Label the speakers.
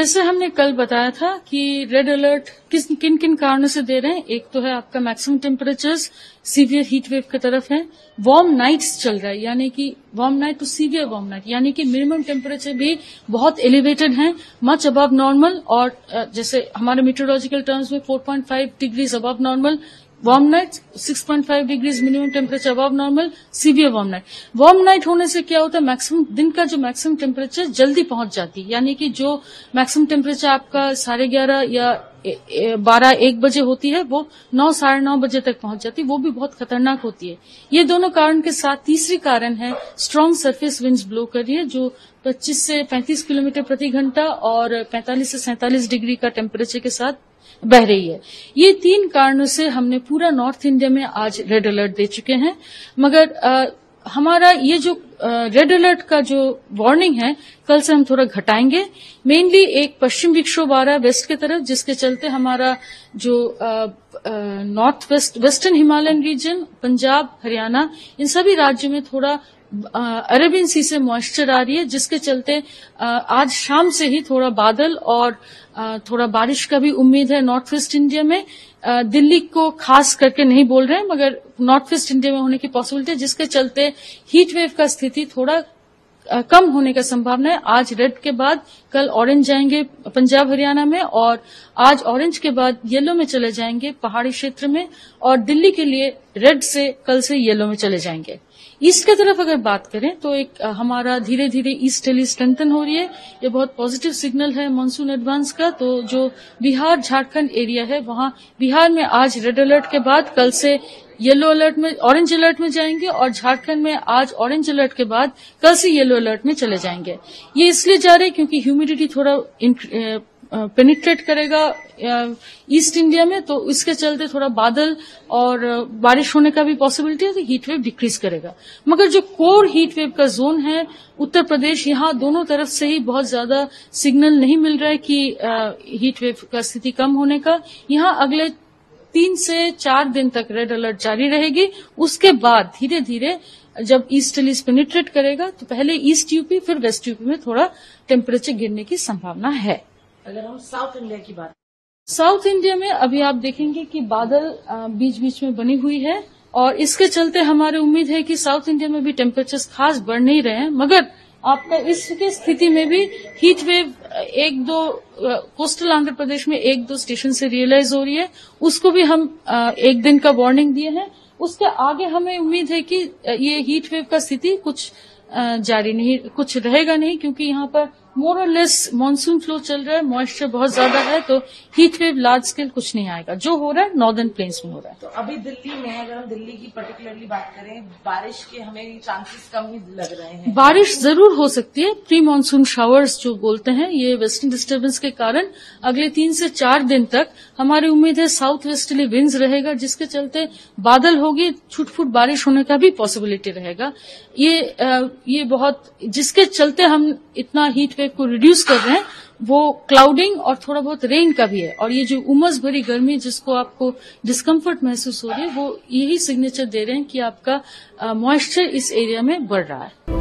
Speaker 1: जैसे हमने कल बताया था कि रेड अलर्ट किन किन कारणों से दे रहे हैं। एक तो है आपका maximum temperatures severe heat wave की तरफ है, वार्म नाइट्स चल रहा है, यानी कि warm night to severe warm night, यानी कि मिनिमम टेम्परेचर भी बहुत एलिवेटेड है, मच अबव नॉर्मल, और जैसे हमारे मीटरोलॉजिकल टर्म्स में 4.5 degrees above normal warm night, 6.5 degrees minimum temperature above normal severe warm night. Warm night होने से क्या होता है, मैक्सिमम दिन का जो मैक्सिमम टेम्परेचर जल्दी पहुंच जाती है, यानी कि जो मैक्सिमम टेम्परेचर आपका 11:30 या 12-1 बजे होती है वो 9 साढ़े 9 बजे तक पहुंच जाती है, वो भी बहुत खतरनाक होती है। ये दोनों कारण के साथ तीसरी कारण है स्ट्रांग सरफेस विंड्स ब्लो कर रही है जो 25 से 35 किलोमीटर प्रति घंटा और 45 से 47 डिग्री का टेम्परेचर के साथ बह रही है। ये 3 कारणों से हमने पूरा नॉर्थ इंडिया में आज रेड अलर्ट दे चुके हैं। मगर हमारा ये जो रेड अलर्ट का जो वार्निंग है कल से हम थोड़ा घटाएंगे। मेनली एक पश्चिम विक्षोभ आ रहा है वेस्ट की तरफ, जिसके चलते हमारा जो north western Himalayan region, Punjab, Haryana, इन सभी राज्यों में थोड़ा अरेबियन सी से मॉइस्चर आ रही है, जिसके चलते आज शाम से ही थोड़ा बादल और थोड़ा बारिश का भी उम्मीद है नॉर्थ वेस्ट इंडिया में। दिल्ली को खास करके नहीं बोल रहे हैं, मगर नॉर्थ वेस्ट इंडिया में होने की पॉसिबिलिटी है, जिसके चलते हीट वेव का स्थिति थोड़ा कम होने का संभावना है। आज रेड के बाद कल ऑरेंज जाएंगे पंजाब हरियाणा में, और आज ऑरेंज के बाद येलो में चले जाएंगे पहाड़ी क्षेत्र में, और दिल्ली के लिए रेड से कल से येलो में चले जाएंगे। ईस्ट की तरफ अगर बात करें तो एक हमारा धीरे धीरे ईस्टर्ली स्ट्रेंथन हो रही है, ये बहुत पॉजिटिव सिग्नल है मानसून एडवांस का। तो जो बिहार झारखंड एरिया है वहां बिहार में आज रेड अलर्ट के बाद कल से येलो अलर्ट में, ऑरेंज अलर्ट में जाएंगे, और झारखंड में आज ऑरेंज अलर्ट के बाद कल से येलो अलर्ट में चले जाएंगे। ये इसलिए जा रहे हैं क्योंकि ह्यूमिडिटी थोड़ा पेनिट्रेट करेगा ईस्ट इंडिया में, तो इसके चलते थोड़ा बादल और बारिश होने का भी पॉसिबिलिटी है, तो हीट वेव डिक्रीज करेगा। मगर जो कोर हीट वेव का जोन है उत्तर प्रदेश, यहाँ दोनों तरफ से ही बहुत ज्यादा सिग्नल नहीं मिल रहा है कि हीट वेव का स्थिति कम होने का। यहाँ अगले 3 से 4 दिन तक रेड अलर्ट जारी रहेगी। उसके बाद धीरे धीरे जब ईस्टर्ली पेनिट्रेट करेगा तो पहले ईस्ट यूपी फिर वेस्ट यूपी में थोड़ा टेम्परेचर गिरने की संभावना है।
Speaker 2: अगर हम साउथ इंडिया की बात,
Speaker 1: साउथ इंडिया में अभी आप देखेंगे कि बादल बीच बीच में बनी हुई है, और इसके चलते हमारी उम्मीद है कि साउथ इंडिया में भी टेम्परेचर खास बढ़ नहीं रहे हैं। मगर आपका इसकी स्थिति में भी heat wave 1-2 coastal Andhra Pradesh में 1-2 स्टेशन से रियलाइज हो रही है, उसको भी हम 1 दिन का वार्निंग दिए हैं। उसके आगे हमें उम्मीद है कि ये हीट वेव का स्थिति कुछ जारी नहीं, कुछ रहेगा नहीं, क्योंकि यहाँ पर मोर और लेस मानसून फ्लो चल रहा है, मॉइस्चर बहुत ज्यादा है, तो हीट वेव लार्ज स्केल कुछ नहीं आएगा। जो हो रहा है नॉर्दर्न प्लेन्स में हो रहा है।
Speaker 2: तो अभी दिल्ली में अगर हम दिल्ली की पर्टिकुलरली बात करें, बारिश के हमें चांसेस कम ही लग रहे हैं।
Speaker 1: बारिश जरूर हो सकती है, प्री मानसून शावर्स जो बोलते हैं, ये वेस्टर्न डिस्टर्बेंस के कारण अगले 3 से 4 दिन तक हमारी उम्मीद है साउथ वेस्टर्ली विंड्स रहेगा, जिसके चलते बादल होगी, छुट-फुट बारिश होने का भी पॉसिबिलिटी रहेगा। ये बहुत, जिसके चलते हम इतना हीट वेव को रिड्यूस कर रहे हैं, वो क्लाउडिंग और थोड़ा बहुत रेन का भी है। और ये जो उमस भरी गर्मी जिसको आपको डिस्कम्फर्ट महसूस हो रही है, वो यही सिग्नेचर दे रहे हैं कि आपका मॉइस्चर इस एरिया में बढ़ रहा है।